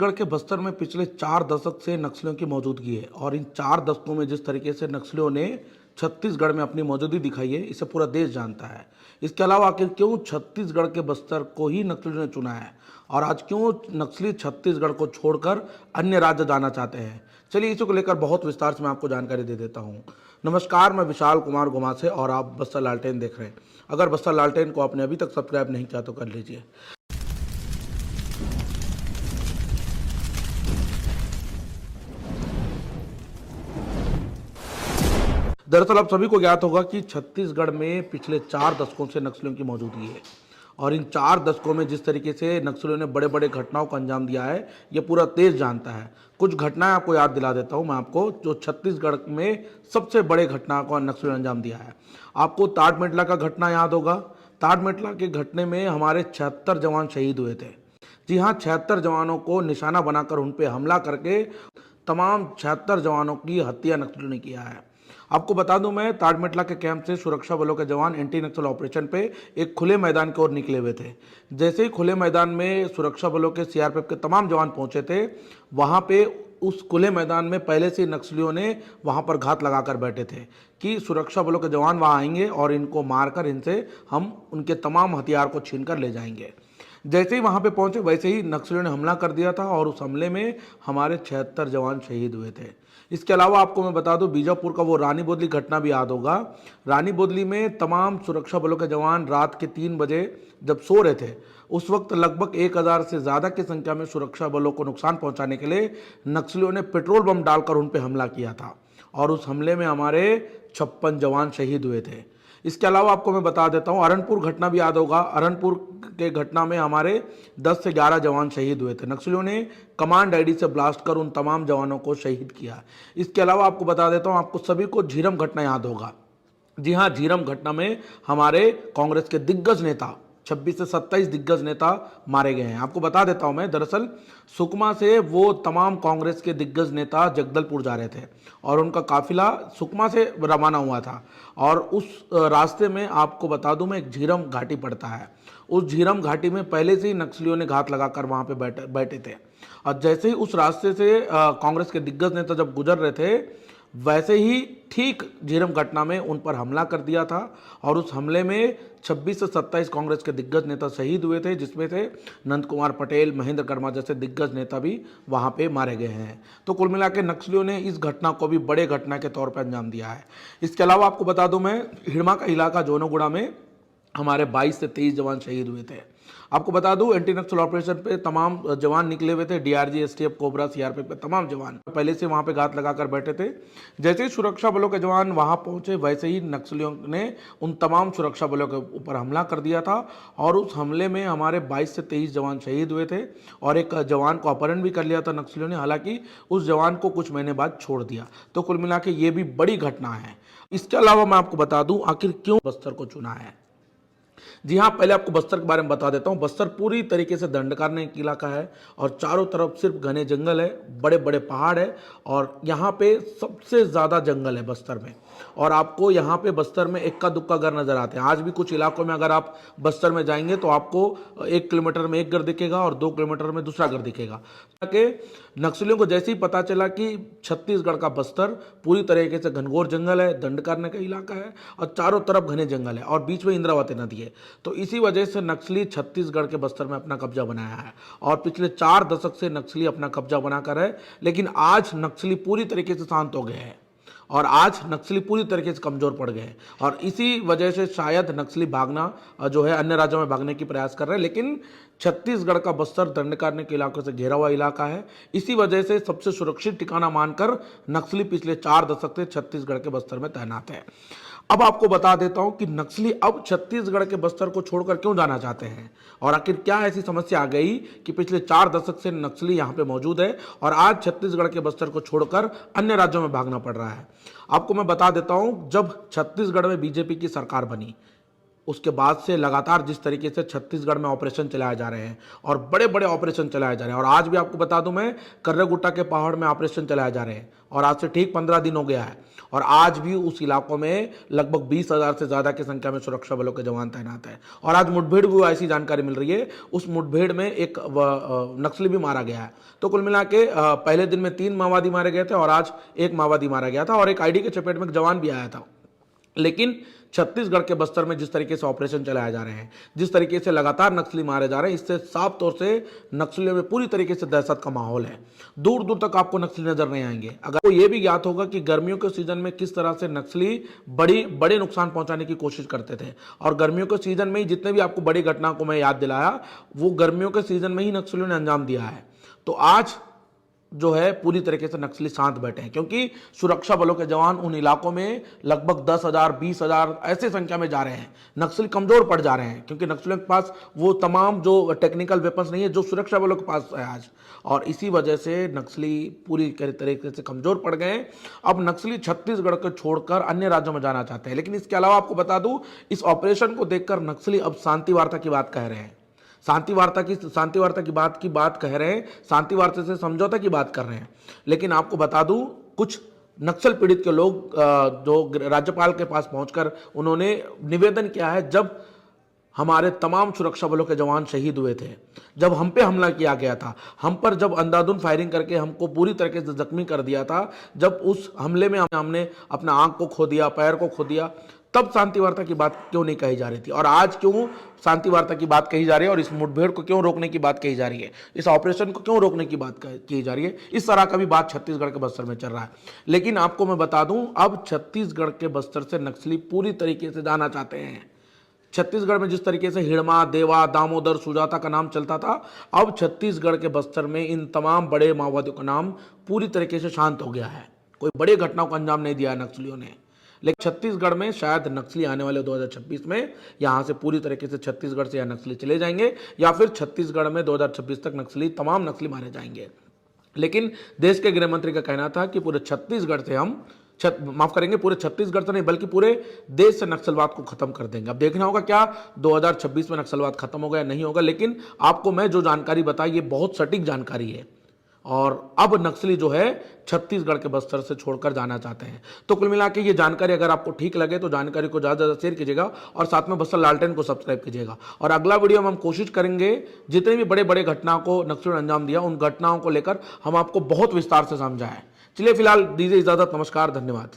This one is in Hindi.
छत्तीसगढ़ के बस्तर में पिछले 4 दशक से नक्सलियों की मौजूदगी है और इन 4 दशकों में जिस तरीके से नक्सलियों ने छत्तीसगढ़ में अपनी मौजूदगी दिखाई है, इसे पूरा देश जानता है। इसके अलावा आखिर क्यों छत्तीसगढ़ के बस्तर को ही नक्सलियों ने चुना है और आज क्यों नक्सली छत्तीसगढ़ को छोड़कर अन्य राज्य जाना चाहते हैं, चलिए इसी को लेकर बहुत विस्तार से मैं आपको जानकारी दे देता हूँ। नमस्कार, मैं विशाल कुमार गुमा से और आप बस्तर लालटेन देख रहे हैं। अगर बस्तर लालटेन को आपने अभी तक सब्सक्राइब नहीं किया तो कर लीजिए। दरअसल आप सभी को ज्ञात होगा कि छत्तीसगढ़ में पिछले 4 दशकों से नक्सलियों की मौजूदगी है और इन 4 दशकों में जिस तरीके से नक्सलियों ने बड़े बड़े घटनाओं को अंजाम दिया है, ये पूरा देश जानता है। कुछ घटनाएं आपको याद दिला देता हूं मैं आपको, जो छत्तीसगढ़ में सबसे बड़े घटना को नक्सलियों ने अंजाम दिया है। आपको ताड़मेटला का घटना याद होगा। ताड़मेटला के घटने में हमारे 76 जवान शहीद हुए थे। जी हाँ, 76 जवानों को निशाना बनाकर उन पर हमला करके तमाम 76 जवानों की हत्या नक्सलियों ने किया है। आपको बता दूं, मैं ताड़मेटला के कैंप से सुरक्षा बलों के जवान एंटी नक्सल ऑपरेशन पे एक खुले मैदान की ओर निकले हुए थे। जैसे ही खुले मैदान में सुरक्षा बलों के सीआरपीएफ के तमाम जवान पहुंचे थे, वहां पे उस खुले मैदान में पहले से नक्सलियों ने वहां पर घात लगाकर बैठे थे कि सुरक्षा बलों के जवान वहां आएंगे और इनको मारकर इनसे हम उनके तमाम हथियार को छीन कर ले जाएंगे। जैसे ही वहां पे पहुंचे वैसे ही नक्सलियों ने हमला कर दिया था और उस हमले में हमारे 76 जवान शहीद हुए थे। इसके अलावा आपको मैं बता दूं, बीजापुर का वो रानी बोदली घटना भी याद होगा। रानी बोदली में तमाम सुरक्षा बलों के जवान रात के 3 बजे जब सो रहे थे, उस वक्त लगभग 1000 से ज़्यादा की संख्या में सुरक्षा बलों को नुकसान पहुंचाने के लिए नक्सलियों ने पेट्रोल बम डालकर उन पर हमला किया था और उस हमले में हमारे 56 जवान शहीद हुए थे। इसके अलावा आपको मैं बता देता हूं, अरनपुर घटना भी याद होगा। अरनपुर के घटना में हमारे 10 से 11 जवान शहीद हुए थे। नक्सलियों ने कमांड आईडी से ब्लास्ट कर उन तमाम जवानों को शहीद किया। इसके अलावा आपको बता देता हूं, आपको सभी को झीरम घटना याद होगा। जी हाँ, झीरम घटना में हमारे कांग्रेस के दिग्गज नेता 26 से 27 दिग्गज नेता मारे गए हैं। आपको बता देता हूं मैं, दरअसल सुकमा से वो तमाम कांग्रेस के दिग्गज नेता जगदलपुर जा रहे थे और उनका काफिला सुकमा से रवाना हुआ था और उस रास्ते में आपको बता दूं मैं, एक झीरम घाटी पड़ता है। उस झीरम घाटी में पहले से ही नक्सलियों ने घात लगाकर वहां पे बैठे थे और जैसे ही उस रास्ते से कांग्रेस के दिग्गज नेता जब गुजर रहे थे, वैसे ही ठीक झीरम घटना में उन पर हमला कर दिया था और उस हमले में 26 से 27 कांग्रेस के दिग्गज नेता शहीद हुए थे, जिसमें से नंद कुमार पटेल, महेंद्र कर्मा जैसे दिग्गज नेता भी वहां पे मारे गए हैं। तो कुल मिला के नक्सलियों ने इस घटना को भी बड़े घटना के तौर पर अंजाम दिया है। इसके अलावा आपको बता दूं मैं, हिड़मा का इलाका जोनोगुड़ा में हमारे 22 से 23 जवान शहीद हुए थे। आपको बता दूं, एंटी नक्सल ऑपरेशन पे तमाम जवान निकले हुए थे। डीआरजी, एसटीएफ, कोबरा, सीआरपीएफ पे तमाम जवान पहले से वहां पे घात लगाकर बैठे थे। जैसे ही सुरक्षा बलों के जवान वहां पहुंचे, वैसे ही नक्सलियों ने उन तमाम सुरक्षा बलों के ऊपर हमला कर दिया था और उस हमले में हमारे 22 से 23 जवान शहीद हुए थे और एक जवान को अपहरण भी कर लिया था नक्सलियों ने। हालांकि उस जवान को कुछ महीने बाद छोड़ दिया। तो कुल मिला के ये भी बड़ी घटना है। इसके अलावा मैं आपको बता दूं, आखिर क्यों बस्तर को चुना है। जी हाँ, पहले आपको बस्तर के बारे में बता देता हूँ। बस्तर पूरी तरीके से दंडकारण्य इलाका है और चारों तरफ सिर्फ घने जंगल है, बड़े बड़े पहाड़ है और यहाँ पे सबसे ज़्यादा जंगल है बस्तर में। और आपको यहाँ पे बस्तर में इक्का दुक्का घर नज़र आते हैं। आज भी कुछ इलाकों में अगर आप बस्तर में जाएंगे तो आपको 1 किलोमीटर में एक घर दिखेगा और 2 किलोमीटर में दूसरा घर दिखेगा। कि नक्सलियों को जैसे ही पता चला कि छत्तीसगढ़ का बस्तर पूरी तरीके से घनघोर जंगल है, दंडकारण्य का इलाका है और चारों तरफ घने जंगल है और बीच में इंद्रावती नदी है, तो इसी वजह से नक्सली छत्तीसगढ़ के बस्तर में अपना कब्जा बनाया है और पिछले 4 दशक से नक्सली अपना कब्जा बनाकर है। लेकिन आज नक्सली पूरी तरीके से शांत हो गए हैं और आज नक्सली पूरी तरीके से कमजोर पड़ गए हैं और इसी वजह से शायद नक्सली भागना जो है अन्य राज्यों में भागने की प्रयास कर रहे हैं। लेकिन छत्तीसगढ़ का बस्तर दंडकारण्य के इलाकों से घिरा हुआ इलाका है। इसी वजह से सबसे सुरक्षित ठिकाना मानकर नक्सली पिछले 4 दशक से छत्तीसगढ़ के बस्तर में तैनात है। अब आपको बता देता हूं कि नक्सली अब छत्तीसगढ़ के बस्तर को छोड़कर क्यों जाना चाहते हैं और आखिर क्या ऐसी समस्या आ गई कि पिछले 4 दशक से नक्सली यहां पे मौजूद है और आज छत्तीसगढ़ के बस्तर को छोड़कर अन्य राज्यों में भागना पड़ रहा है। आपको मैं बता देता हूं, जब छत्तीसगढ़ में बीजेपी की सरकार बनी उसके बाद से लगातार जिस तरीके से छत्तीसगढ़ में ऑपरेशन चलाए जा रहे हैं और बड़े बड़े ऑपरेशन चलाए जा रहे हैं, और आज भी आपको बता दूं मैं, कर्रगुट्टा के पहाड़ में ऑपरेशन चलाए जा रहे हैं और आज से ठीक 15 दिन हो गया है, और आज भी उस इलाकों में लगभग 20,000 से ज़्यादा की संख्या में सुरक्षा बलों के जवान तैनात हैं। और आज मुठभेड़ भी ऐसी जानकारी मिल रही है, उस मुठभेड़ में एक नक्सली भी मारा गया है। तो कुल मिला के पहले दिन में 3 माओवादी मारे गए थे और आज एक माओवादी मारा गया था और एक आईडी के चपेट में एक जवान भी आया था। लेकिन छत्तीसगढ़ के बस्तर में जिस तरीके से ऑपरेशन चलाए जा रहे हैं, जिस तरीके से लगातार नक्सली मारे जा रहे हैं, इससे साफ तौर से नक्सलियों में पूरी तरीके से दहशत का माहौल है। दूर दूर तक आपको नक्सली नजर नहीं आएंगे। अगर आपको ये भी ज्ञात होगा कि गर्मियों के सीजन में किस तरह से नक्सली बड़े नुकसान पहुंचाने की कोशिश करते थे, और गर्मियों के सीजन में ही जितने भी आपको बड़ी घटना को मैं याद दिलाया, वो गर्मियों के सीजन में ही नक्सलियों ने अंजाम दिया है। तो आज जो है पूरी तरीके से नक्सली शांत बैठे हैं, क्योंकि सुरक्षा बलों के जवान उन इलाकों में लगभग 10,000 20,000 ऐसे संख्या में जा रहे हैं। नक्सली कमजोर पड़ जा रहे हैं, क्योंकि नक्सलियों के पास वो तमाम जो टेक्निकल वेपन्स नहीं है जो सुरक्षा बलों के पास है आज, और इसी वजह से नक्सली पूरी तरीके से कमजोर पड़ गए। अब नक्सली छत्तीसगढ़ को छोड़कर अन्य राज्यों में जाना चाहते हैं। लेकिन इसके अलावा आपको बता दूं, इस ऑपरेशन को देखकर नक्सली अब शांति वार्ता की बात कह रहे हैं, शांति वार्ता की बात कह रहे हैं, शांति वार्ता से समझौता की बात कर रहे हैं। लेकिन आपको बता दूं, कुछ नक्सल पीड़ित के लोग जो राज्यपाल के पास पहुंचकर उन्होंने निवेदन किया है, जब हमारे तमाम सुरक्षा बलों के जवान शहीद हुए थे, जब हम पे हमला किया गया था, हम पर जब अंधाधुंध फायरिंग करके हमको पूरी तरीके से जख्मी कर दिया था, जब उस हमले में हमने अपना आंख को खो दिया, पैर को खो दिया, तब शांति वार्ता की बात क्यों नहीं कही जा रही थी, और आज क्यों शांति वार्ता की बात कही जा रही है, और इस मुठभेड़ को क्यों रोकने की बात कही जा रही है, इस ऑपरेशन को क्यों रोकने की बात की जा रही है। इस तरह का भी बात छत्तीसगढ़ के बस्तर में चल रहा है। लेकिन आपको मैं बता दूं, अब छत्तीसगढ़ के बस्तर से नक्सली पूरी तरीके से जाना चाहते हैं। छत्तीसगढ़ में जिस तरीके से हिड़मा, देवा, दामोदर, सुजाता का नाम चलता था, अब छत्तीसगढ़ के बस्तर में इन तमाम बड़े माओवादियों का नाम पूरी तरीके से शांत हो गया है। कोई बड़ी घटनाओं को अंजाम नहीं दिया नक्सलियों ने। लेकिन छत्तीसगढ़ में शायद नक्सली आने वाले 2026 में यहाँ से पूरी तरीके से छत्तीसगढ़ से या नक्सली चले जाएंगे, या फिर छत्तीसगढ़ में 2026 तक तमाम नक्सली मारे जाएंगे। लेकिन देश के गृह मंत्री का कहना था कि पूरे छत्तीसगढ़ से हम पूरे छत्तीसगढ़ से नहीं बल्कि पूरे देश से नक्सलवाद को खत्म कर देंगे। अब देखना होगा क्या 2026 में नक्सलवाद खत्म होगा या नहीं होगा। लेकिन आपको मैं जो जानकारी बताई, ये बहुत सटीक जानकारी है, और अब नक्सली जो है छत्तीसगढ़ के बस्तर से छोड़कर जाना चाहते हैं। तो कुल मिला के ये जानकारी अगर आपको ठीक लगे तो जानकारी को ज़्यादा से ज़्यादा शेयर कीजिएगा, और साथ में बस्तर लालटेन को सब्सक्राइब कीजिएगा। और अगला वीडियो में हम कोशिश करेंगे जितने भी बड़े बड़े घटनाओं को नक्सलियों ने अंजाम दिया, उन घटनाओं को लेकर हम आपको बहुत विस्तार से समझाएं। चलिए फिलहाल दीजिए इजाजत, नमस्कार, धन्यवाद।